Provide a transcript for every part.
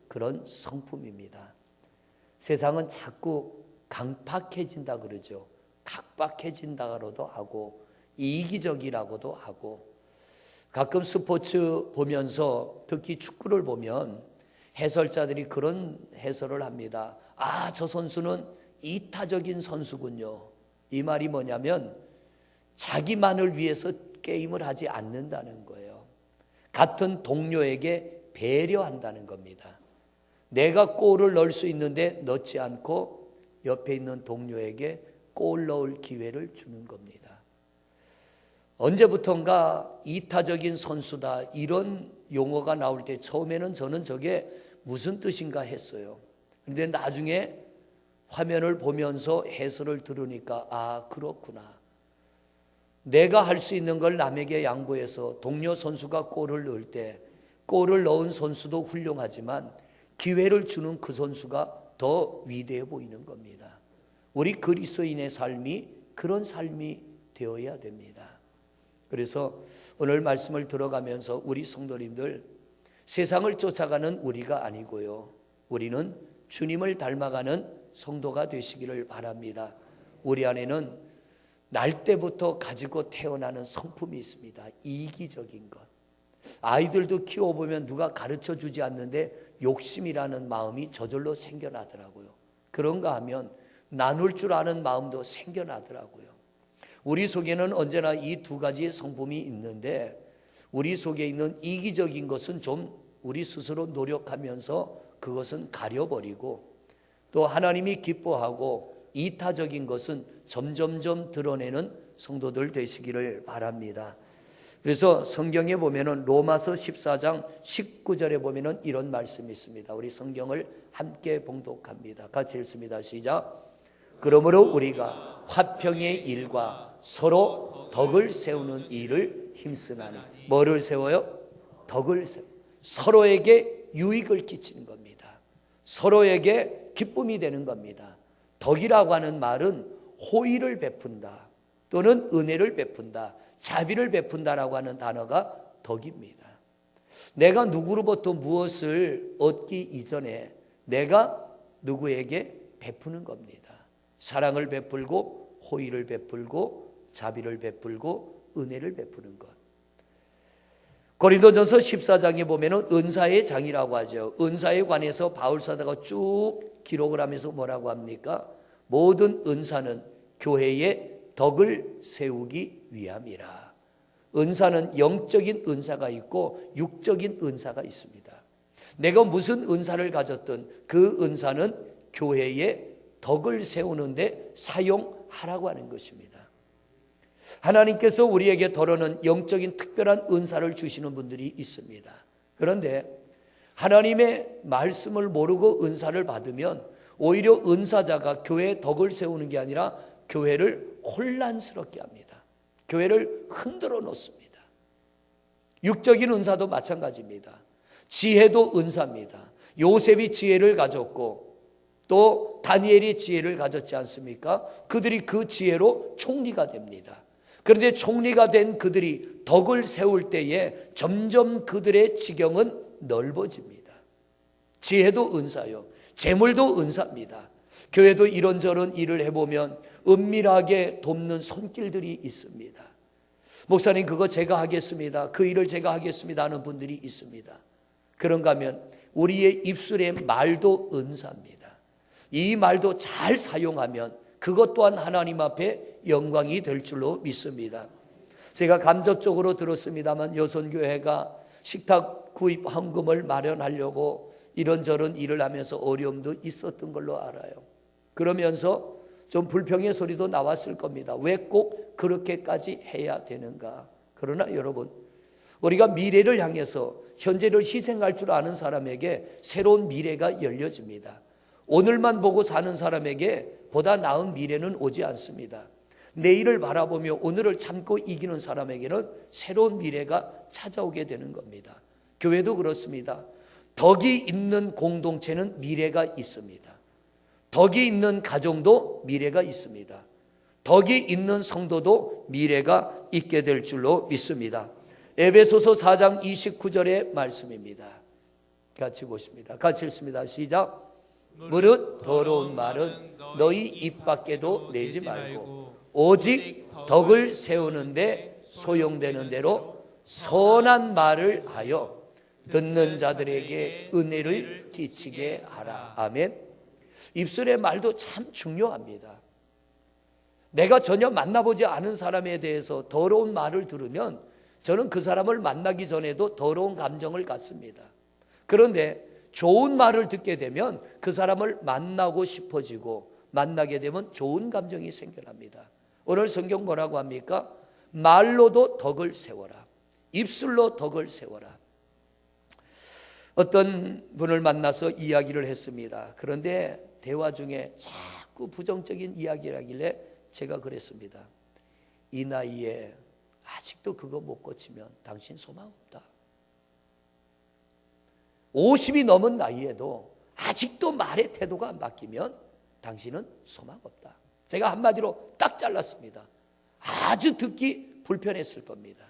그런 성품입니다. 세상은 자꾸 강팍해진다 그러죠. 각박해진다고도 하고 이기적이라고도 하고, 가끔 스포츠 보면서 특히 축구를 보면 해설자들이 그런 해설을 합니다. 아, 저 선수는 이타적인 선수군요. 이 말이 뭐냐면 자기만을 위해서 게임을 하지 않는다는 거예요. 같은 동료에게 배려한다는 겁니다. 내가 골을 넣을 수 있는데 넣지 않고 옆에 있는 동료에게 골 넣을 기회를 주는 겁니다. 언제부턴가 이타적인 선수다 이런 용어가 나올 때 처음에는 저는 저게 무슨 뜻인가 했어요. 그런데 나중에 화면을 보면서 해설을 들으니까 아, 그렇구나. 내가 할 수 있는 걸 남에게 양보해서 동료 선수가 골을 넣을 때 골을 넣은 선수도 훌륭하지만 기회를 주는 그 선수가 더 위대해 보이는 겁니다. 우리 그리스도인의 삶이 그런 삶이 되어야 됩니다. 그래서 오늘 말씀을 들어가면서 우리 성도님들, 세상을 쫓아가는 우리가 아니고요, 우리는 주님을 닮아가는 성도가 되시기를 바랍니다. 우리 안에는 날 때부터 가지고 태어나는 성품이 있습니다. 이기적인 것. 아이들도 키워보면 누가 가르쳐 주지 않는데 욕심이라는 마음이 저절로 생겨나더라고요. 그런가 하면 나눌 줄 아는 마음도 생겨나더라고요. 우리 속에는 언제나 이 두 가지의 성품이 있는데, 우리 속에 있는 이기적인 것은 좀 우리 스스로 노력하면서 그것은 가려버리고, 또 하나님이 기뻐하고 이타적인 것은 점점점 드러내는 성도들 되시기를 바랍니다. 그래서 성경에 보면은 로마서 14장 19절에 보면은 이런 말씀이 있습니다. 우리 성경을 함께 봉독합니다. 같이 읽습니다. 시작. 그러므로 우리가 화평의 일과 서로 덕을 세우는 일을 힘쓰나니. 뭐를 세워요? 덕을 세워. 서로에게 유익을 끼치는 겁니다. 서로에게 기쁨이 되는 겁니다. 덕이라고 하는 말은 호의를 베푼다, 또는 은혜를 베푼다, 자비를 베푼다라고 하는 단어가 덕입니다. 내가 누구로부터 무엇을 얻기 이전에 내가 누구에게 베푸는 겁니다. 사랑을 베풀고 호의를 베풀고 자비를 베풀고 은혜를 베푸는 것. 고린도전서 14장에 보면은 은사의 장이라고 하죠. 은사에 관해서 바울 사도가 쭉 기록을 하면서 뭐라고 합니까? 모든 은사는 교회의 덕을 세우기 위함이라. 은사는 영적인 은사가 있고 육적인 은사가 있습니다. 내가 무슨 은사를 가졌든 그 은사는 교회의 덕을 세우는데 사용하라고 하는 것입니다. 하나님께서 우리에게 더러는 영적인 특별한 은사를 주시는 분들이 있습니다. 그런데 하나님의 말씀을 모르고 은사를 받으면 오히려 은사자가 교회의 덕을 세우는 게 아니라 교회를 혼란스럽게 합니다. 교회를 흔들어 놓습니다. 육적인 은사도 마찬가지입니다. 지혜도 은사입니다. 요셉이 지혜를 가졌고 또 다니엘이 지혜를 가졌지 않습니까? 그들이 그 지혜로 총리가 됩니다. 그런데 총리가 된 그들이 덕을 세울 때에 점점 그들의 지경은 넓어집니다. 지혜도 은사요, 재물도 은사입니다. 교회도 이런저런 일을 해보면 은밀하게 돕는 손길들이 있습니다. 목사님, 그거 제가 하겠습니다, 그 일을 제가 하겠습니다 하는 분들이 있습니다. 그런가 하면 우리의 입술의 말도 은사입니다. 이 말도 잘 사용하면 그것 또한 하나님 앞에 영광이 될 줄로 믿습니다. 제가 간접적으로 들었습니다만 여선교회가 식탁 구입 헌금을 마련하려고 이런저런 일을 하면서 어려움도 있었던 걸로 알아요. 그러면서 좀 불평의 소리도 나왔을 겁니다. 왜 꼭 그렇게까지 해야 되는가? 그러나 여러분, 우리가 미래를 향해서 현재를 희생할 줄 아는 사람에게 새로운 미래가 열려집니다. 오늘만 보고 사는 사람에게 보다 나은 미래는 오지 않습니다. 내일을 바라보며 오늘을 참고 이기는 사람에게는 새로운 미래가 찾아오게 되는 겁니다. 교회도 그렇습니다. 덕이 있는 공동체는 미래가 있습니다. 덕이 있는 가정도 미래가 있습니다. 덕이 있는 성도도 미래가 있게 될 줄로 믿습니다. 에베소서 4장 29절의 말씀입니다. 같이 보십니다. 같이 읽습니다. 시작. 무릇 더러운 말은 너희 입 밖에도 내지 말고 오직 덕을 세우는데 소용되는 대로 선한 말을 하여 듣는 자들에게 은혜를 끼치게 하라. 아멘. 입술의 말도 참 중요합니다. 내가 전혀 만나보지 않은 사람에 대해서 더러운 말을 들으면 저는 그 사람을 만나기 전에도 더러운 감정을 갖습니다. 그런데 좋은 말을 듣게 되면 그 사람을 만나고 싶어지고 만나게 되면 좋은 감정이 생겨납니다. 오늘 성경 뭐라고 합니까? 말로도 덕을 세워라. 입술로 덕을 세워라. 어떤 분을 만나서 이야기를 했습니다. 그런데 대화 중에 자꾸 부정적인 이야기를 하길래 제가 그랬습니다. 이 나이에 아직도 그거 못 고치면 당신 소망 없다. 50이 넘은 나이에도 아직도 말의 태도가 안 바뀌면 당신은 소망 없다. 제가 한마디로 딱 잘랐습니다. 아주 듣기 불편했을 겁니다.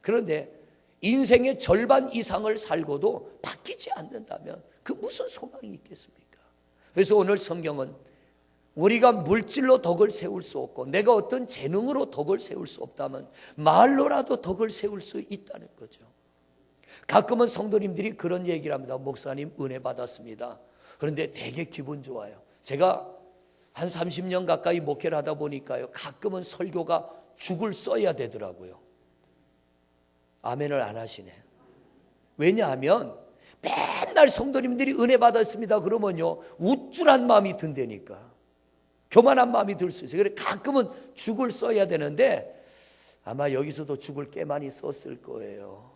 그런데 인생의 절반 이상을 살고도 바뀌지 않는다면 그 무슨 소망이 있겠습니까? 그래서 오늘 성경은 우리가 물질로 덕을 세울 수 없고 내가 어떤 재능으로 덕을 세울 수 없다면 말로라도 덕을 세울 수 있다는 거죠. 가끔은 성도님들이 그런 얘기를 합니다. 목사님 은혜 받았습니다. 그런데 되게 기분 좋아요. 제가 한 30년 가까이 목회를 하다 보니까요, 가끔은 설교가 죽을 써야 되더라고요. 아멘을 안 하시네. 왜냐하면 맨날 성도님들이 은혜 받았습니다 그러면요 우쭐한 마음이 든다니까. 교만한 마음이 들 수 있어요. 그래서 가끔은 죽을 써야 되는데 아마 여기서도 죽을 꽤 많이 썼을 거예요.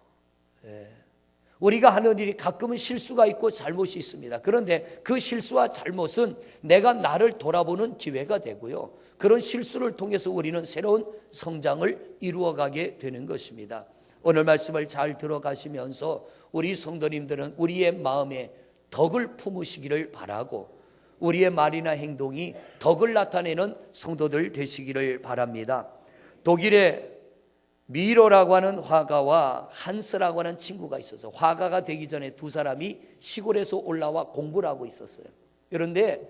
우리가 하는 일이 가끔은 실수가 있고 잘못이 있습니다. 그런데 그 실수와 잘못은 내가 나를 돌아보는 기회가 되고요, 그런 실수를 통해서 우리는 새로운 성장을 이루어가게 되는 것입니다. 오늘 말씀을 잘 들어가시면서 우리 성도님들은 우리의 마음에 덕을 품으시기를 바라고 우리의 말이나 행동이 덕을 나타내는 성도들 되시기를 바랍니다. 독일의 미로라고 하는 화가와 한스라고 하는 친구가 있어서 화가가 되기 전에 두 사람이 시골에서 올라와 공부를 하고 있었어요. 그런데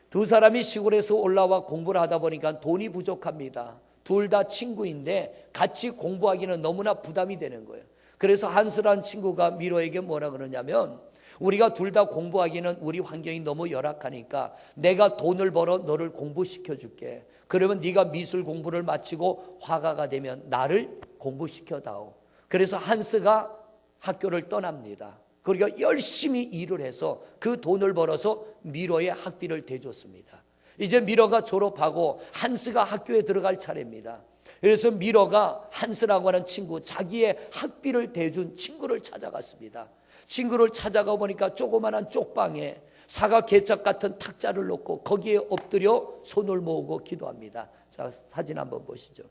두 사람이 시골에서 올라와 공부를 하다 보니까 돈이 부족합니다. 둘 다 친구인데 같이 공부하기는 너무나 부담이 되는 거예요. 그래서 한스라는 친구가 미로에게 뭐라 그러냐면, 우리가 둘 다 공부하기는 우리 환경이 너무 열악하니까 내가 돈을 벌어 너를 공부시켜 줄게. 그러면 네가 미술 공부를 마치고 화가가 되면 나를 공부시켜다오. 그래서 한스가 학교를 떠납니다. 그러니까 열심히 일을 해서 그 돈을 벌어서 미로의 학비를 대줬습니다. 이제 미로가 졸업하고 한스가 학교에 들어갈 차례입니다. 그래서 미로가 한스라고 하는 친구, 자기의 학비를 대준 친구를 찾아갔습니다. 친구를 찾아가 보니까 조그마한 쪽방에 사과 개짝 같은 탁자를 놓고 거기에 엎드려 손을 모으고 기도합니다. 자, 사진 한번 보시죠.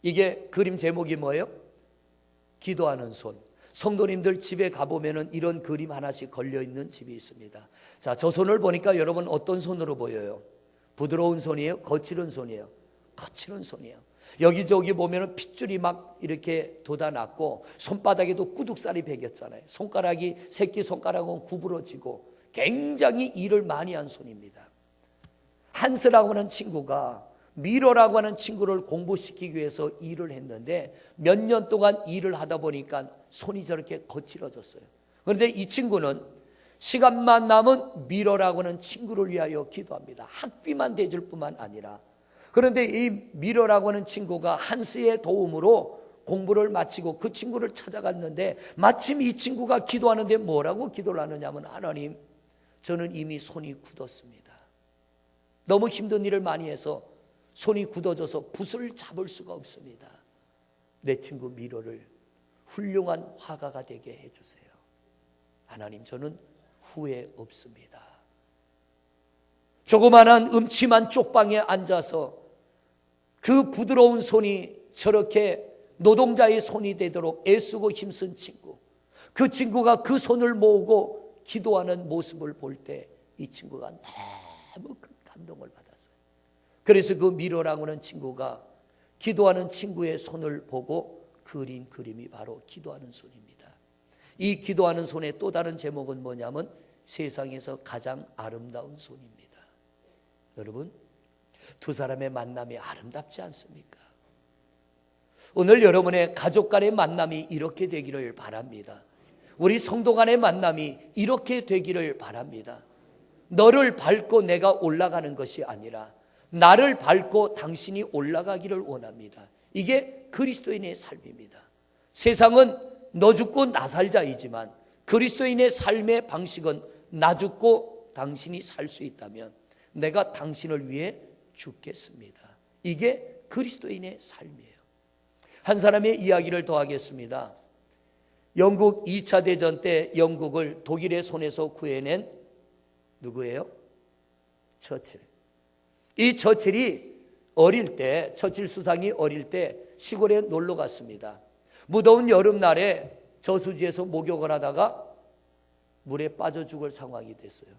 이게 그림 제목이 뭐예요? 기도하는 손. 성도님들 집에 가보면 이런 그림 하나씩 걸려있는 집이 있습니다. 자, 저 손을 보니까 여러분 어떤 손으로 보여요? 부드러운 손이에요? 거칠은 손이에요? 거칠은 손이에요. 여기저기 보면 핏줄이 막 이렇게 돋아났고 손바닥에도 꾸둑살이 배겼잖아요. 손가락이, 새끼손가락은 구부러지고 굉장히 일을 많이 한 손입니다. 한스라고 하는 친구가 미로라고 하는 친구를 공부시키기 위해서 일을 했는데 몇 년 동안 일을 하다 보니까 손이 저렇게 거칠어졌어요. 그런데 이 친구는 시간만 남은 미로라고 하는 친구를 위하여 기도합니다. 학비만 대줄 뿐만 아니라. 그런데 이 미로라고 하는 친구가 한스의 도움으로 공부를 마치고 그 친구를 찾아갔는데 마침 이 친구가 기도하는데 뭐라고 기도를 하느냐면, 하나님, 저는 이미 손이 굳었습니다. 너무 힘든 일을 많이 해서 손이 굳어져서 붓을 잡을 수가 없습니다. 내 친구 미로를 훌륭한 화가가 되게 해주세요. 하나님, 저는 후회 없습니다. 조그마한 음침한 쪽방에 앉아서 그 부드러운 손이 저렇게 노동자의 손이 되도록 애쓰고 힘쓴 친구, 그 친구가 그 손을 모으고 기도하는 모습을 볼 때 이 친구가 너무 큰 감동을 받았어요. 그래서 그 미로라고 하는 친구가 기도하는 친구의 손을 보고 그린 그림이 바로 기도하는 손입니다. 이 기도하는 손의 또 다른 제목은 뭐냐면 세상에서 가장 아름다운 손입니다. 여러분, 두 사람의 만남이 아름답지 않습니까? 오늘 여러분의 가족 간의 만남이 이렇게 되기를 바랍니다. 우리 성도 간의 만남이 이렇게 되기를 바랍니다. 너를 밟고 내가 올라가는 것이 아니라 나를 밟고 당신이 올라가기를 원합니다. 이게 그리스도인의 삶입니다. 세상은 너 죽고 나 살자이지만 그리스도인의 삶의 방식은 나 죽고 당신이 살 수 있다면 내가 당신을 위해 죽겠습니다. 이게 그리스도인의 삶이에요. 한 사람의 이야기를 더 하겠습니다. 영국 2차 대전 때 영국을 독일의 손에서 구해낸 누구예요? 처칠. 이 처칠이 어릴 때, 처칠 수상이 어릴 때 시골에 놀러 갔습니다. 무더운 여름날에 저수지에서 목욕을 하다가 물에 빠져 죽을 상황이 됐어요.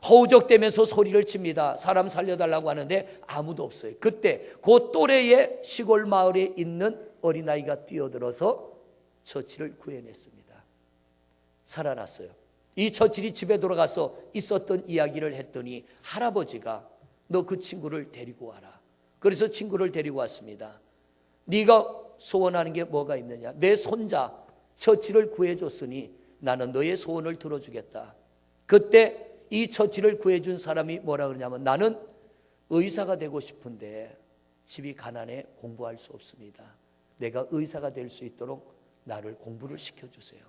허우적대면서 소리를 칩니다. 사람 살려달라고 하는데 아무도 없어요. 그때 그 또래의 시골 마을에 있는 어린아이가 뛰어들어서 처칠을 구해냈습니다. 살아났어요. 이 처칠이 집에 돌아가서 있었던 이야기를 했더니 할아버지가 너 그 친구를 데리고 와라. 그래서 친구를 데리고 왔습니다. 네가 소원하는 게 뭐가 있느냐? 내 손자 처칠을 구해줬으니 나는 너의 소원을 들어주겠다. 그때 이 처칠을 구해준 사람이 뭐라 그러냐면 나는 의사가 되고 싶은데 집이 가난해 공부할 수 없습니다. 내가 의사가 될 수 있도록 나를 공부를 시켜주세요.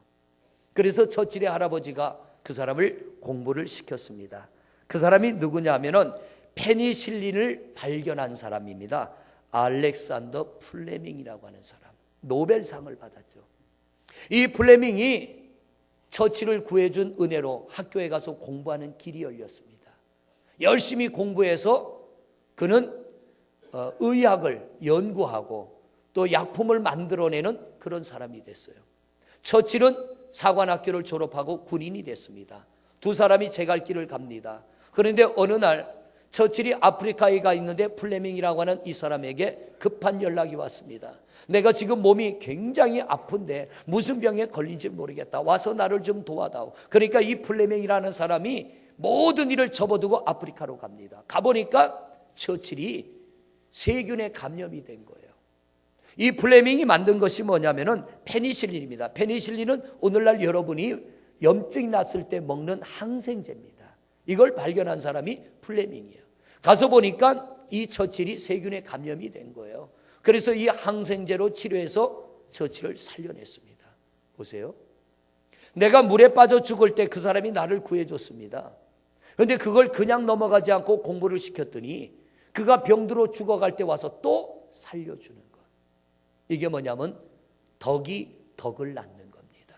그래서 처칠의 할아버지가 그 사람을 공부를 시켰습니다. 그 사람이 누구냐 하면은 페니실린을 발견한 사람입니다. 알렉산더 플레밍이라고 하는 사람. 노벨상을 받았죠. 이 플레밍이 처칠을 구해준 은혜로 학교에 가서 공부하는 길이 열렸습니다. 열심히 공부해서 그는 의학을 연구하고 또 약품을 만들어내는 그런 사람이 됐어요. 처칠은 사관학교를 졸업하고 군인이 됐습니다. 두 사람이 제갈 길을 갑니다. 그런데 어느 날 처칠이 아프리카에 가 있는데 플레밍이라고 하는 이 사람에게 급한 연락이 왔습니다. 내가 지금 몸이 굉장히 아픈데 무슨 병에 걸린지 모르겠다. 와서 나를 좀 도와다오. 그러니까 이 플레밍이라는 사람이 모든 일을 접어두고 아프리카로 갑니다. 가보니까 처칠이 세균에 감염이 된 거예요. 이 플레밍이 만든 것이 뭐냐면은 페니실린입니다. 페니실린은 오늘날 여러분이 염증이 났을 때 먹는 항생제입니다. 이걸 발견한 사람이 플레밍이에요. 가서 보니까 이 처칠이 세균에 감염이 된 거예요. 그래서 이 항생제로 치료해서 처칠을 살려냈습니다. 보세요. 내가 물에 빠져 죽을 때 그 사람이 나를 구해줬습니다. 그런데 그걸 그냥 넘어가지 않고 공부를 시켰더니 그가 병들어 죽어갈 때 와서 또 살려주는 것. 이게 뭐냐면 덕이 덕을 낳는 겁니다.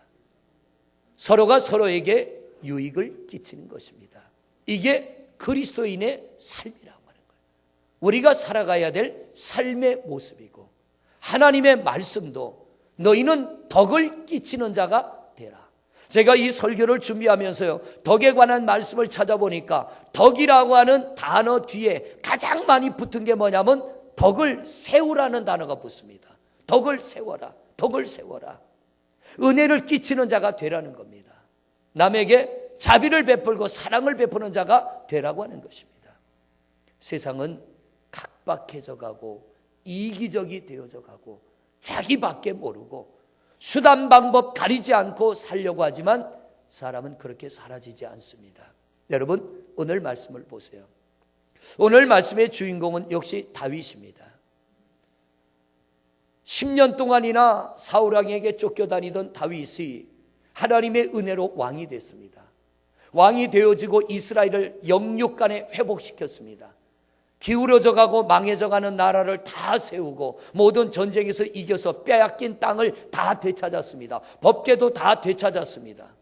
서로가 서로에게 유익을 끼치는 것입니다. 이게 그리스도인의 삶이라고 하는 거예요. 우리가 살아가야 될 삶의 모습이고 하나님의 말씀도 너희는 덕을 끼치는 자가 되라. 제가 이 설교를 준비하면서요, 덕에 관한 말씀을 찾아보니까 덕이라고 하는 단어 뒤에 가장 많이 붙은 게 뭐냐면 덕을 세우라는 단어가 붙습니다. 덕을 세워라. 덕을 세워라. 은혜를 끼치는 자가 되라는 겁니다. 남에게 자비를 베풀고 사랑을 베푸는 자가 되라고 하는 것입니다. 세상은 각박해져 가고 이기적이 되어져 가고 자기밖에 모르고 수단 방법 가리지 않고 살려고 하지만 사람은 그렇게 사라지지 않습니다. 여러분, 오늘 말씀을 보세요. 오늘 말씀의 주인공은 역시 다윗입니다. 10년 동안이나 사울 왕에게 쫓겨다니던 다윗이 하나님의 은혜로 왕이 됐습니다. 왕이 되어지고 이스라엘을 영육간에 회복시켰습니다. 기울어져 가고 망해져 가는 나라를 다 세우고 모든 전쟁에서 이겨서 빼앗긴 땅을 다 되찾았습니다. 법궤도 다 되찾았습니다.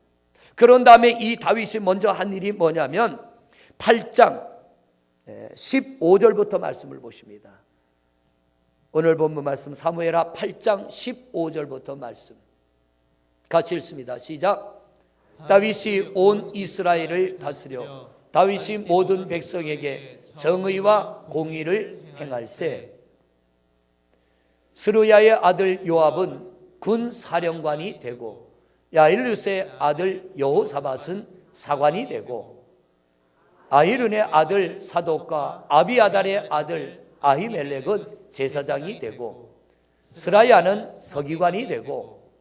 그런 다음에 이 다윗이 먼저 한 일이 뭐냐면 8장 15절부터 말씀을 보십니다. 오늘 본문 말씀 사무엘하 8장 15절부터 말씀 같이 읽습니다. 시작. 다윗이 온 이스라엘을 다스려 다윗이 모든 백성에게 정의와 공의를 행할세. 스루야의 아들 요압은 군 사령관이 되고 야일루스의 아들 여호사밧은 사관이 되고 아히룬의 아들 사독과 아비아달의 아들 아히멜렉은 제사장이 되고 스라야는 서기관이 되고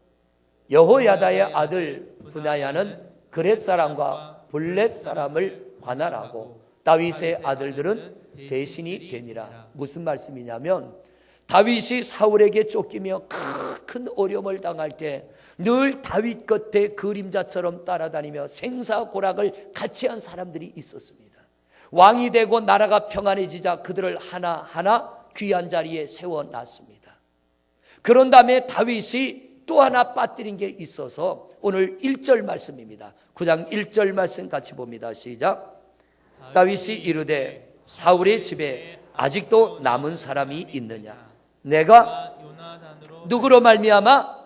여호야다의 아들 브나야는 그렛 사람과 블렛 사람을 관할하고 다윗의 아들들은 대신이 되니라. 무슨 말씀이냐면 다윗이 사울에게 쫓기며 큰 어려움을 당할 때 늘 다윗 곁에 그림자처럼 따라다니며 생사고락을 같이 한 사람들이 있었습니다. 왕이 되고 나라가 평안해지자 그들을 하나하나 귀한 자리에 세워놨습니다. 그런 다음에 다윗이 또 하나 빠뜨린 게 있어서 오늘 1절 말씀입니다. 9장 1절 말씀 같이 봅니다. 시작. 다윗이 이르되 사울의 집에 아직도 남은 사람이 있느냐? 내가 누구로 말미암아?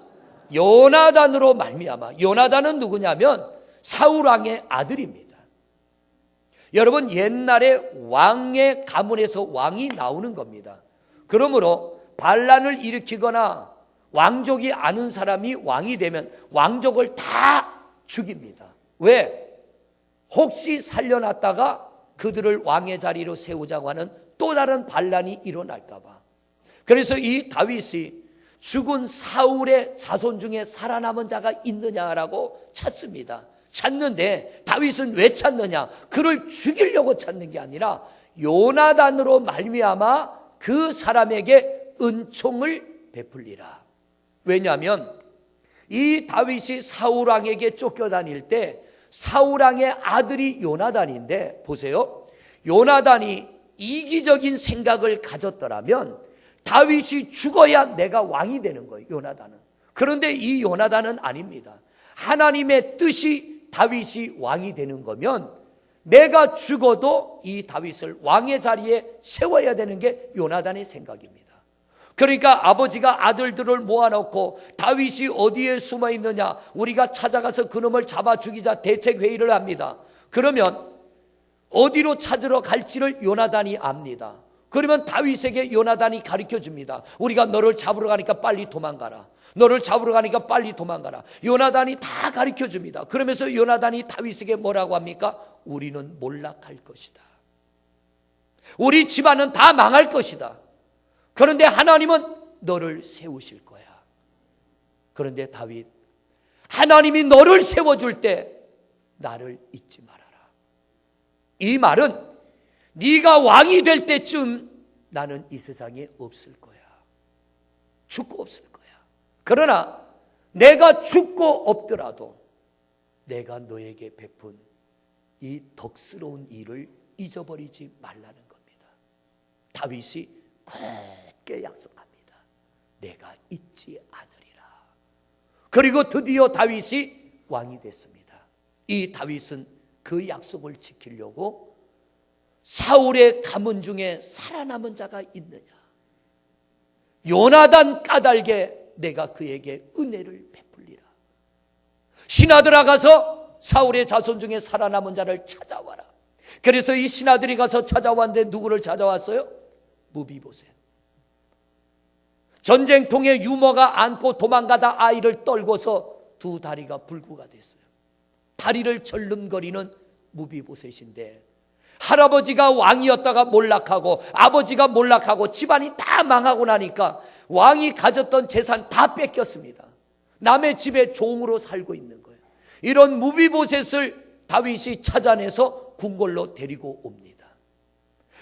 요나단으로 말미암아. 요나단은 누구냐면 사울 왕의 아들입니다. 여러분, 옛날에 왕의 가문에서 왕이 나오는 겁니다. 그러므로 반란을 일으키거나 왕족이 아는 사람이 왕이 되면 왕족을 다 죽입니다. 왜? 혹시 살려놨다가 그들을 왕의 자리로 세우자고 하는 또 다른 반란이 일어날까 봐. 그래서 이 다윗이 죽은 사울의 자손 중에 살아남은 자가 있느냐라고 찾습니다. 찾는데 다윗은 왜 찾느냐? 그를 죽이려고 찾는 게 아니라 요나단으로 말미암아 그 사람에게 은총을 베풀리라. 왜냐하면 이 다윗이 사울 왕에게 쫓겨다닐 때 사울 왕의 아들이 요나단인데, 보세요. 요나단이 이기적인 생각을 가졌더라면 다윗이 죽어야 내가 왕이 되는 거예요, 요나단은. 그런데 이 요나단은 아닙니다. 하나님의 뜻이 다윗이 왕이 되는 거면 내가 죽어도 이 다윗을 왕의 자리에 세워야 되는 게 요나단의 생각입니다. 그러니까 아버지가 아들들을 모아놓고 다윗이 어디에 숨어 있느냐, 우리가 찾아가서 그놈을 잡아 죽이자 대책회의를 합니다. 그러면 어디로 찾으러 갈지를 요나단이 압니다. 그러면 다윗에게 요나단이 가르쳐 줍니다. 우리가 너를 잡으러 가니까 빨리 도망가라. 너를 잡으러 가니까 빨리 도망가라. 요나단이 다 가르쳐 줍니다. 그러면서 요나단이 다윗에게 뭐라고 합니까? 우리는 몰락할 것이다. 우리 집안은 다 망할 것이다. 그런데 하나님은 너를 세우실 거야. 그런데 다윗, 하나님이 너를 세워줄 때 나를 잊지 말아라. 이 말은 네가 왕이 될 때쯤 나는 이 세상에 없을 거야. 죽고 없을 거야. 그러나 내가 죽고 없더라도 내가 너에게 베푼 이 덕스러운 일을 잊어버리지 말라는 겁니다. 다윗이 굳게 약속합니다. 내가 잊지 않으리라. 그리고 드디어 다윗이 왕이 됐습니다. 이 다윗은 그 약속을 지키려고 사울의 가문 중에 살아남은 자가 있느냐? 요나단 까닭에 내가 그에게 은혜를 베풀리라. 신하들아 가서 사울의 자손 중에 살아남은 자를 찾아와라. 그래서 이 신하들이 가서 찾아왔는데 누구를 찾아왔어요? 무비보셋. 전쟁통에 유모가 안고 도망가다 아이를 떨고서 두 다리가 불구가 됐어요. 다리를 절름거리는 무비보셋인데, 할아버지가 왕이었다가 몰락하고 아버지가 몰락하고 집안이 다 망하고 나니까 왕이 가졌던 재산 다 뺏겼습니다. 남의 집에 종으로 살고 있는 거예요. 이런 무비보셋을 다윗이 찾아내서 궁궐로 데리고 옵니다.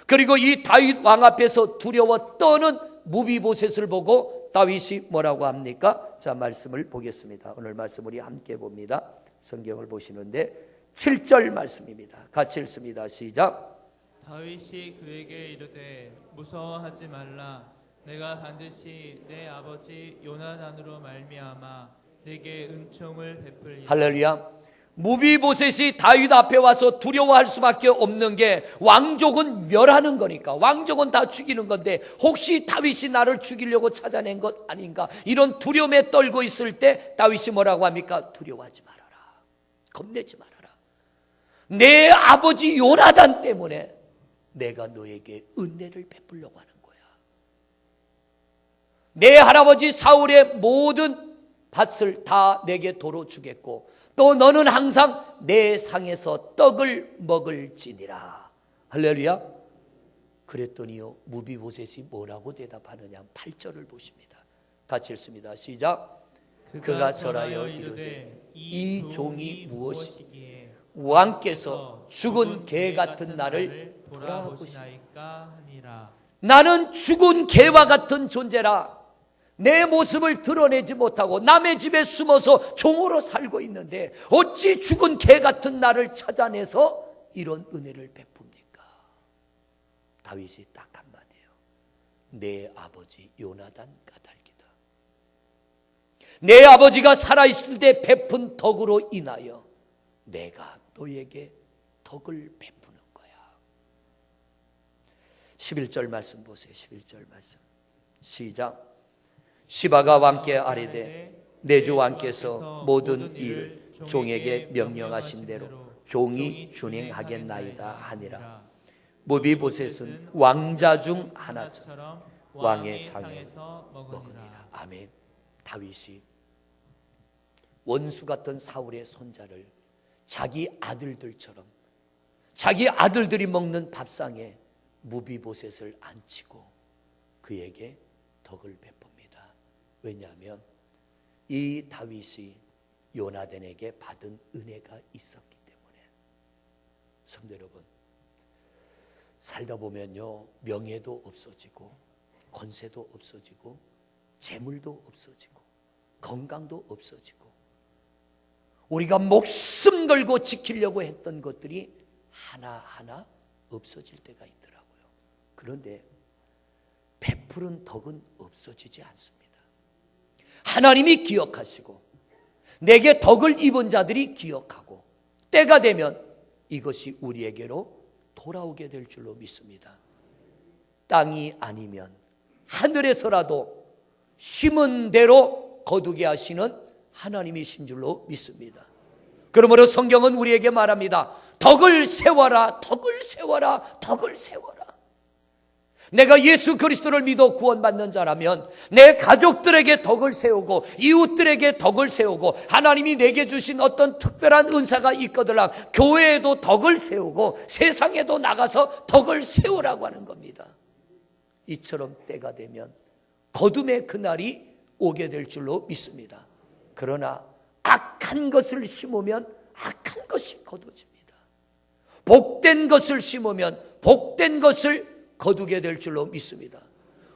그리고 이 다윗 왕 앞에서 두려워 떠는 무비보셋을 보고 다윗이 뭐라고 합니까? 자, 말씀을 보겠습니다. 오늘 말씀 우리 함께 봅니다. 성경을 보시는데 7절 말씀입니다. 같이 읽습니다. 시작. 다윗이 그에게 이르되 무서워하지 말라. 내가 반드시 내 아버지 요나단으로 말미암아 내게 은총을 베풀리라. 할렐루야. 무비보셋이 다윗 앞에 와서 두려워할 수밖에 없는 게 왕족은 멸하는 거니까, 왕족은 다 죽이는 건데 혹시 다윗이 나를 죽이려고 찾아낸 것 아닌가, 이런 두려움에 떨고 있을 때 다윗이 뭐라고 합니까? 두려워하지 말아라. 겁내지 말아라. 내 아버지 요나단 때문에 내가 너에게 은혜를 베풀려고 하는 거야. 내 할아버지 사울의 모든 밭을 다 내게 도로 주겠고 또 너는 항상 내 상에서 떡을 먹을지니라. 할렐루야. 그랬더니요 무비보셋이 뭐라고 대답하느냐 8절을 보십니다. 같이 읽습니다. 시작. 그가 절하여 이르되 이 종이 무엇이기에 왕께서 죽은 개 같은 나를 돌아보시나이까 하니라. 나는 죽은 개와 같은 존재라. 내 모습을 드러내지 못하고 남의 집에 숨어서 종으로 살고 있는데 어찌 죽은 개 같은 나를 찾아내서 이런 은혜를 베풉니까? 다윗이 딱 한마디예요. 내 아버지 요나단 까닭이다. 내 아버지가 살아있을 때 베푼 덕으로 인하여 내가 너에게 덕을 베푸는 거야. 11절 말씀 보세요. 11절 말씀 시작. 시바가 왕께 아뢰되 내 주 왕께서 모든 일을 종에게 명령하신 대로 종이 준행하겠나이다 하니라. 무비보셋은 왕자 중 하나처럼 왕의 상에서 먹으니라. 아멘. 다윗이 원수 같던 사울의 손자를 자기 아들들처럼 자기 아들들이 먹는 밥상에 무비보셋을 앉히고 그에게 덕을 베풉니다. 왜냐하면 이 다윗이 요나단에게 받은 은혜가 있었기 때문에. 성도 여러분, 살다 보면요 명예도 없어지고 권세도 없어지고 재물도 없어지고 건강도 없어지고 우리가 목숨 걸고 지키려고 했던 것들이 하나하나 없어질 때가 있더라고요. 그런데 베푸른 덕은 없어지지 않습니다. 하나님이 기억하시고 내게 덕을 입은 자들이 기억하고 때가 되면 이것이 우리에게로 돌아오게 될 줄로 믿습니다. 땅이 아니면 하늘에서라도 심은 대로 거두게 하시는 하나님이신 줄로 믿습니다. 그러므로 성경은 우리에게 말합니다. 덕을 세워라, 덕을 세워라, 덕을 세워라. 내가 예수 그리스도를 믿어 구원받는 자라면 내 가족들에게 덕을 세우고 이웃들에게 덕을 세우고 하나님이 내게 주신 어떤 특별한 은사가 있거들랑 교회에도 덕을 세우고 세상에도 나가서 덕을 세우라고 하는 겁니다. 이처럼 때가 되면 거둠의 그날이 오게 될 줄로 믿습니다. 그러나 악한 것을 심으면 악한 것이 거두집니다. 복된 것을 심으면 복된 것을 거두게 될 줄로 믿습니다.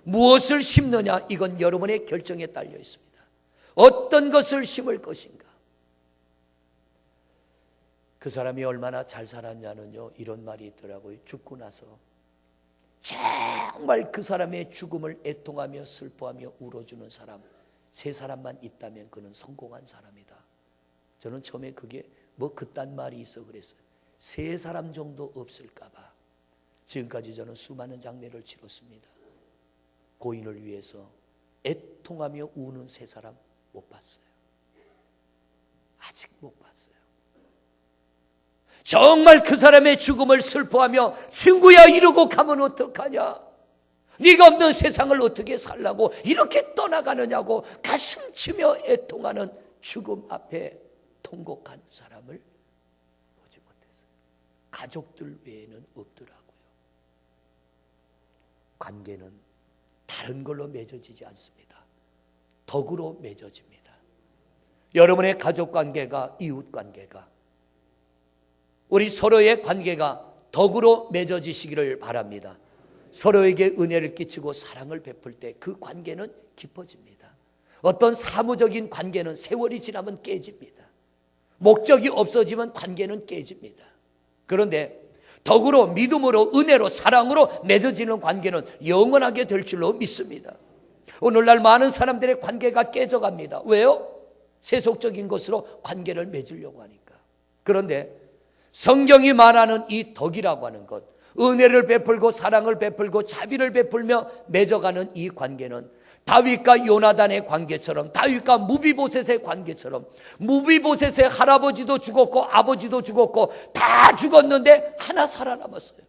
무엇을 심느냐 이건 여러분의 결정에 달려 있습니다. 어떤 것을 심을 것인가. 그 사람이 얼마나 잘 살았냐는요 이런 말이 있더라고요. 죽고 나서 정말 그 사람의 죽음을 애통하며 슬퍼하며 울어주는 사람 세 사람만 있다면 그는 성공한 사람이다. 저는 처음에 그게 뭐 그딴 말이 있어 그랬어요. 세 사람 정도 없을까 봐 지금까지 저는 수많은 장례를 치렀습니다. 고인을 위해서 애통하며 우는 세 사람 못 봤어요. 아직 못 봤어요. 정말 그 사람의 죽음을 슬퍼하며 친구야 이러고 가면 어떡하냐, 네가 없는 세상을 어떻게 살라고 이렇게 떠나가느냐고 가슴 치며 애통하는 죽음 앞에 통곡한 사람을 보지 못했어요. 가족들 외에는 없더라고요. 관계는 다른 걸로 맺어지지 않습니다. 덕으로 맺어집니다. 여러분의 가족 관계가, 이웃 관계가, 우리 서로의 관계가 덕으로 맺어지시기를 바랍니다. 서로에게 은혜를 끼치고 사랑을 베풀 때 그 관계는 깊어집니다. 어떤 사무적인 관계는 세월이 지나면 깨집니다. 목적이 없어지면 관계는 깨집니다. 그런데 덕으로, 믿음으로, 은혜로, 사랑으로 맺어지는 관계는 영원하게 될 줄로 믿습니다. 오늘날 많은 사람들의 관계가 깨져갑니다. 왜요? 세속적인 것으로 관계를 맺으려고 하니까. 그런데 성경이 말하는 이 덕이라고 하는 것, 은혜를 베풀고 사랑을 베풀고 자비를 베풀며 맺어가는 이 관계는 다윗과 요나단의 관계처럼, 다윗과 무비보셋의 관계처럼, 무비보셋의 할아버지도 죽었고 아버지도 죽었고 다 죽었는데 하나 살아남았어요.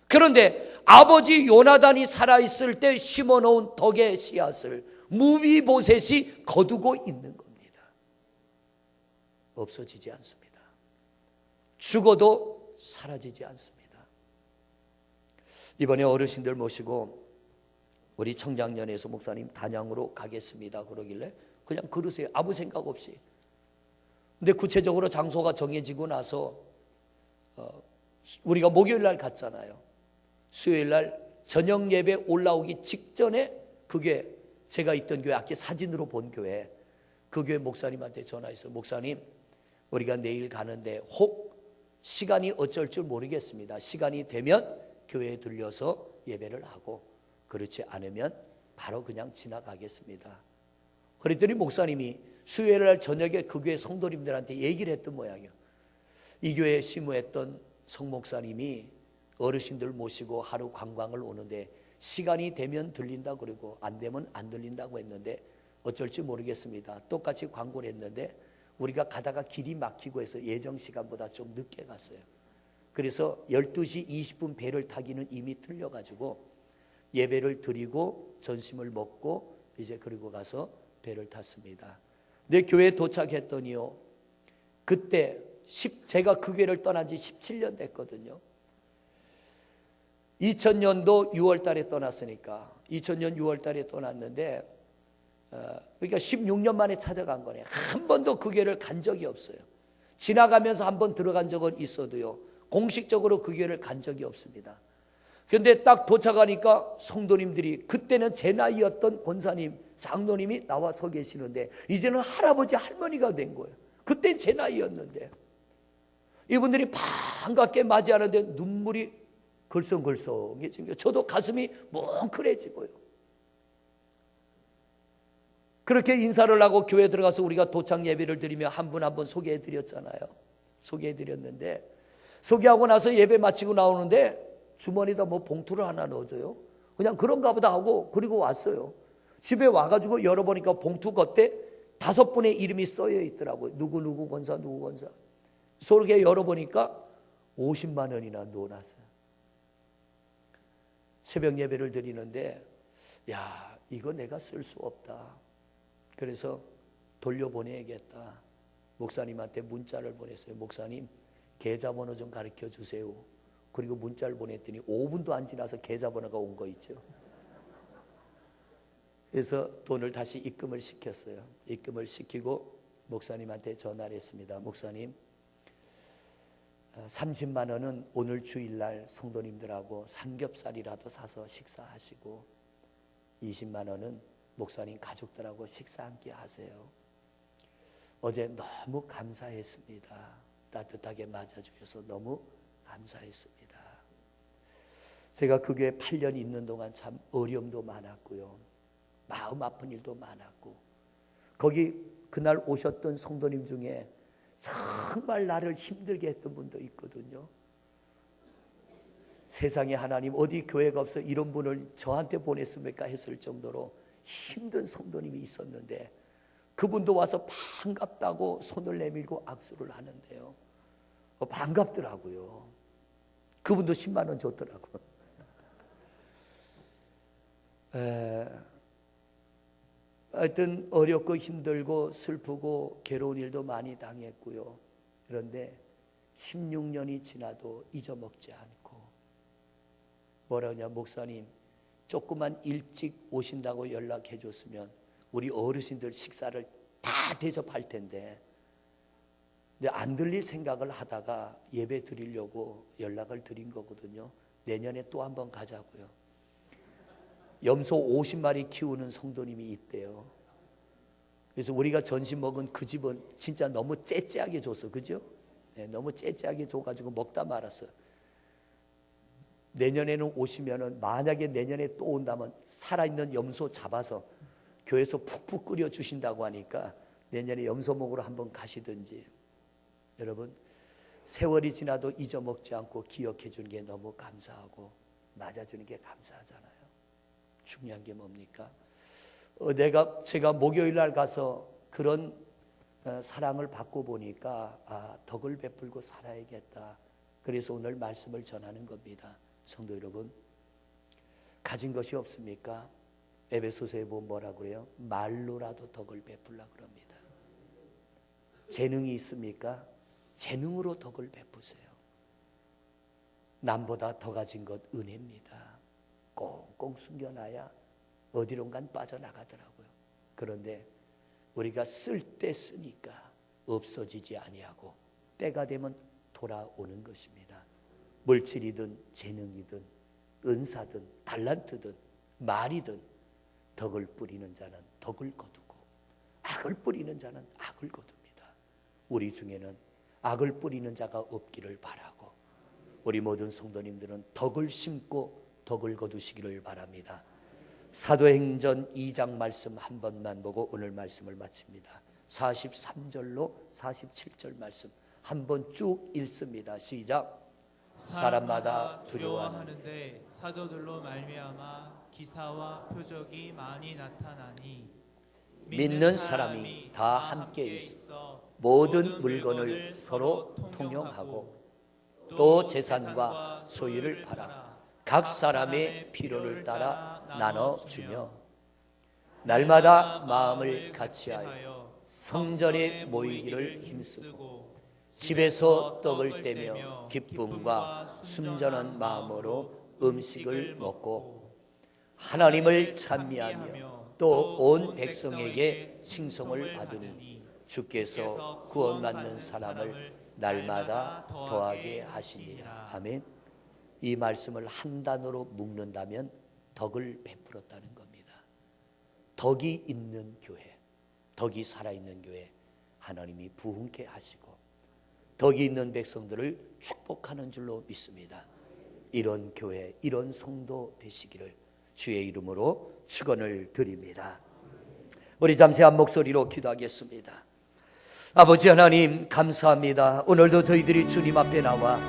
그런데 아버지 요나단이 살아있을 때 심어놓은 덕의 씨앗을 무비보셋이 거두고 있는 겁니다. 없어지지 않습니다. 죽어도 사라지지 않습니다. 이번에 어르신들 모시고 우리 청장년에서 목사님 단양으로 가겠습니다 그러길래 그냥 그러세요. 아무 생각 없이. 근데 구체적으로 장소가 정해지고 나서 우리가 목요일 날 갔잖아요. 수요일 날 저녁 예배 올라오기 직전에 그게 제가 있던 교회 아까 사진으로 본 교회, 그 교회 목사님한테 전화했어요. 목사님, 우리가 내일 가는데 혹 시간이 어쩔 줄 모르겠습니다. 시간이 되면 교회에 들려서 예배를 하고 그렇지 않으면 바로 그냥 지나가겠습니다. 그랬더니 목사님이 수요일 날 저녁에 그 교회 성도님들한테 얘기를 했던 모양이에요. 이 교회에 심무했던 성목사님이 어르신들 모시고 하루 관광을 오는데 시간이 되면 들린다 그러고 안 되면 안 들린다고 했는데 어쩔지 모르겠습니다. 똑같이 광고를 했는데 우리가 가다가 길이 막히고 해서 예정 시간보다 좀 늦게 갔어요. 그래서 12시 20분 배를 타기는 이미 틀려가지고 예배를 드리고 전심을 먹고 이제 그리고 가서 배를 탔습니다. 내 교회에 도착했더니요, 그때 제가 그 교회를 떠난 지 17년 됐거든요. 2000년도 6월 달에 떠났으니까 2000년 6월 달에 떠났는데 그러니까 16년 만에 찾아간 거네요. 한 번도 그 교회를 간 적이 없어요. 지나가면서 한 번 들어간 적은 있어도요, 공식적으로 그 교회를 간 적이 없습니다. 그런데 딱 도착하니까 성도님들이, 그때는 제 나이였던 권사님, 장로님이 나와 서 계시는데 이제는 할아버지 할머니가 된 거예요. 그땐 제 나이였는데 이분들이 반갑게 맞이하는데 눈물이 글썽글썽해지고요. 저도 가슴이 뭉클해지고요. 그렇게 인사를 하고 교회에 들어가서 우리가 도착 예배를 드리며 한 분 한 분 소개해 드렸잖아요. 소개해 드렸는데 소개하고 나서 예배 마치고 나오는데 주머니에다 뭐 봉투를 하나 넣어줘요. 그냥 그런가 보다 하고 그리고 왔어요. 집에 와가지고 열어보니까 봉투 겉에 5분의 이름이 써여 있더라고요. 누구 권사 누구 권사. 그렇게 열어보니까 50만 원이나 넣어놨어요. 새벽 예배를 드리는데 야, 이거 내가 쓸 수 없다. 그래서 돌려보내야겠다. 목사님한테 문자를 보냈어요. 목사님, 계좌번호 좀 가르쳐 주세요. 그리고 문자를 보냈더니 5분도 안 지나서 계좌번호가 온 거 있죠. 그래서 돈을 다시 입금을 시켰어요. 입금을 시키고 목사님한테 전화를 했습니다. 목사님, 30만 원은 오늘 주일날 성도님들하고 삼겹살이라도 사서 식사하시고 20만 원은 목사님 가족들하고 식사 함께 하세요. 어제 너무 감사했습니다. 따뜻하게 맞아주셔서 너무 감사했습니다. 제가 그 교회 8년 있는 동안 참 어려움도 많았고요. 마음 아픈 일도 많았고, 거기 그날 오셨던 성도님 중에 정말 나를 힘들게 했던 분도 있거든요. 세상에 하나님 어디 교회가 없어 이런 분을 저한테 보냈습니까 했을 정도로 힘든 성도님이 있었는데 그분도 와서 반갑다고 손을 내밀고 악수를 하는데요, 반갑더라고요. 그분도 10만 원 줬더라고요. 하여튼 어렵고 힘들고 슬프고 괴로운 일도 많이 당했고요. 그런데 16년이 지나도 잊어먹지 않고 뭐라 그러냐, 목사님 조금만 일찍 오신다고 연락해 줬으면 우리 어르신들 식사를 다 대접할 텐데, 근데 안 들릴 생각을 하다가 예배 드리려고 연락을 드린 거거든요. 내년에 또 한번 가자고요. 염소 50마리 키우는 성도님이 있대요. 그래서 우리가 전심 먹은 그 집은 진짜 너무 째째하게 줬어. 그죠? 네, 너무 째째하게 줘가지고 먹다 말았어요. 내년에는 오시면은, 만약에 내년에 또 온다면 살아있는 염소 잡아서 교회에서 푹푹 끓여 주신다고 하니까 내년에 염소 먹으러 한번 가시든지. 여러분, 세월이 지나도 잊어먹지 않고 기억해 주는 게 너무 감사하고 맞아주는 게 감사하잖아요. 중요한 게 뭡니까? 제가 목요일 날 가서 그런 사랑을 받고 보니까 덕을 베풀고 살아야겠다. 그래서 오늘 말씀을 전하는 겁니다. 성도 여러분, 가진 것이 없습니까? 에베소서에 보면 뭐라고 그래요? 말로라도 덕을 베풀라 그럽니다. 재능이 있습니까? 재능으로 덕을 베푸세요. 남보다 더 가진 것 은혜입니다. 꽁꽁 숨겨놔야 어디론간 빠져나가더라고요. 그런데 우리가 쓸 때 쓰니까 없어지지 아니하고 때가 되면 돌아오는 것입니다. 물질이든 재능이든 은사든 달란트든 말이든 덕을 뿌리는 자는 덕을 거두고 악을 뿌리는 자는 악을 거둡니다. 우리 중에는 악을 뿌리는 자가 없기를 바라고 우리 모든 성도님들은 덕을 심고 덕을 거두시기를 바랍니다. 사도행전 2장 말씀 한 번만 보고 오늘 말씀을 마칩니다. 43절로 47절 말씀 한 번 쭉 읽습니다. 시작. 사람마다 두려워하는데 사도들로 말미암아 기사와 표적이 많이 나타나니 믿는 사람이 다 함께 있어 모든 물건을 서로 통용하고 또 재산과 소유를 팔아 각 사람의 필요를 따라 나눠주며 날마다 마음을 같이하여 성전에 모이기를 힘쓰고 집에서 떡을 떼며 기쁨과 순전한 마음으로 음식을 먹고 하나님을 찬미하며 또 온 백성에게 칭송을 받으니 주께서 구원받는 사람을 날마다 더하게 하시니라. 아멘. 이 말씀을 한 단어로 묶는다면 덕을 베풀었다는 겁니다. 덕이 있는 교회, 덕이 살아있는 교회, 하나님이 부흥케 하시고 덕이 있는 백성들을 축복하는 줄로 믿습니다. 이런 교회, 이런 성도 되시기를 주의 이름으로 축원을 드립니다. 우리 잠시 한 목소리로 기도하겠습니다. 아버지 하나님 감사합니다. 오늘도 저희들이 주님 앞에 나와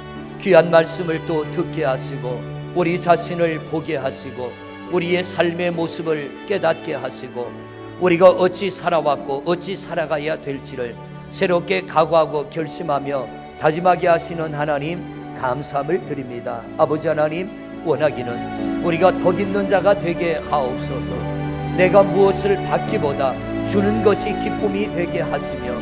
귀한 말씀을 또 듣게 하시고 우리 자신을 보게 하시고 우리의 삶의 모습을 깨닫게 하시고 우리가 어찌 살아왔고 어찌 살아가야 될지를 새롭게 각오하고 결심하며 다짐하게 하시는 하나님 감사함을 드립니다. 아버지 하나님 원하기는 우리가 덕 있는 자가 되게 하옵소서. 내가 무엇을 받기보다 주는 것이 기쁨이 되게 하시며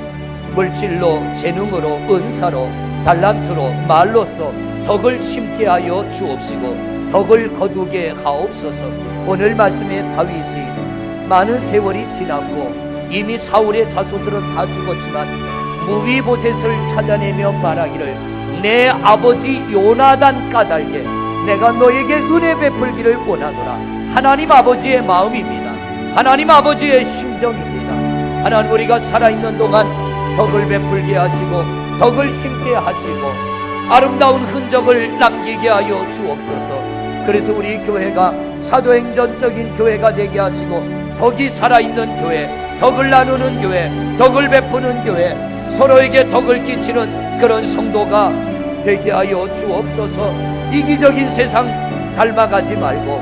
물질로 재능으로 은사로 달란트로 말로써 덕을 심게 하여 주옵시고 덕을 거두게 하옵소서. 오늘 말씀에 다윗이 많은 세월이 지났고 이미 사울의 자손들은 다 죽었지만 무비보셋을 찾아내며 말하기를 내 아버지 요나단 까닭에 내가 너에게 은혜 베풀기를 원하노라. 하나님 아버지의 마음입니다. 하나님 아버지의 심정입니다. 하나님 우리가 살아있는 동안 덕을 베풀게 하시고 덕을 심게 하시고 아름다운 흔적을 남기게 하여 주옵소서. 그래서 우리 교회가 사도행전적인 교회가 되게 하시고 덕이 살아있는 교회, 덕을 나누는 교회, 덕을 베푸는 교회, 서로에게 덕을 끼치는 그런 성도가 되게 하여 주옵소서. 이기적인 세상 닮아가지 말고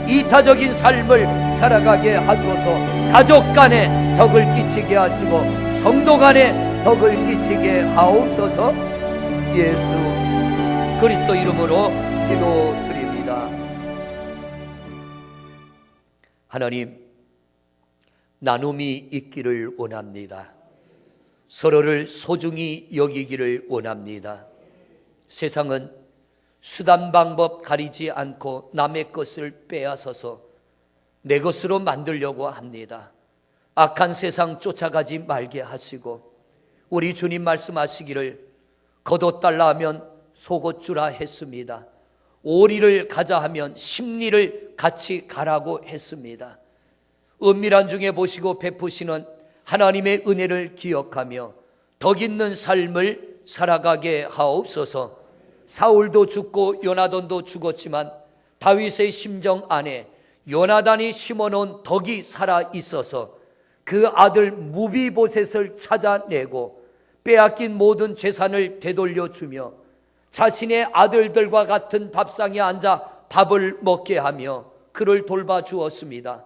이타적인 삶을 살아가게 하소서. 가족 간에 덕을 끼치게 하시고 성도 간에 덕을 끼치게 하옵소서. 예수 그리스도 이름으로 기도드립니다. 하나님, 나눔이 있기를 원합니다. 서로를 소중히 여기기를 원합니다. 세상은 수단 방법 가리지 않고 남의 것을 빼앗아서 내 것으로 만들려고 합니다. 악한 세상 쫓아가지 말게 하시고 우리 주님 말씀하시기를 겉옷달라 하면 속옷주라 했습니다. 오리를 가자 하면 십리를 같이 가라고 했습니다. 은밀한 중에 보시고 베푸시는 하나님의 은혜를 기억하며 덕 있는 삶을 살아가게 하옵소서. 사울도 죽고 요나단도 죽었지만 다윗의 심정 안에 요나단이 심어놓은 덕이 살아 있어서 그 아들 무비보셋을 찾아내고 빼앗긴 모든 재산을 되돌려주며 자신의 아들들과 같은 밥상에 앉아 밥을 먹게 하며 그를 돌봐주었습니다.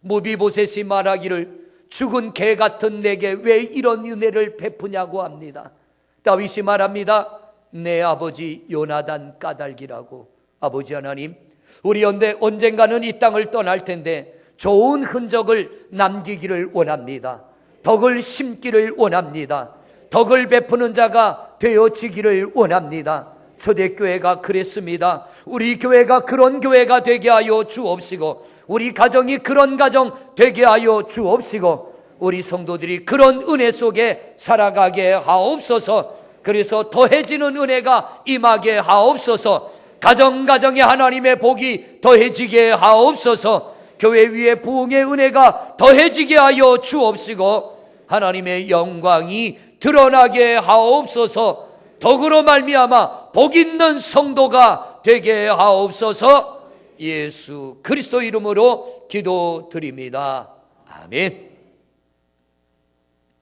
무비보셋이 말하기를 죽은 개 같은 내게 왜 이런 은혜를 베푸냐고 합니다. 다윗이 말합니다. 내 아버지 요나단 까닭이라고. 아버지 하나님, 우리 언젠가는 이 땅을 떠날 텐데 좋은 흔적을 남기기를 원합니다. 덕을 심기를 원합니다. 덕을 베푸는 자가 되어지기를 원합니다. 초대교회가 그랬습니다. 우리 교회가 그런 교회가 되게 하여 주옵시고, 우리 가정이 그런 가정 되게 하여 주옵시고, 우리 성도들이 그런 은혜 속에 살아가게 하옵소서. 그래서 더해지는 은혜가 임하게 하옵소서. 가정가정에 하나님의 복이 더해지게 하옵소서. 교회 위에 부흥의 은혜가 더해지게 하여 주옵시고, 하나님의 영광이 드러나게 하옵소서. 덕으로 말미암아 복 있는 성도가 되게 하옵소서. 예수 그리스도 이름으로 기도드립니다. 아멘.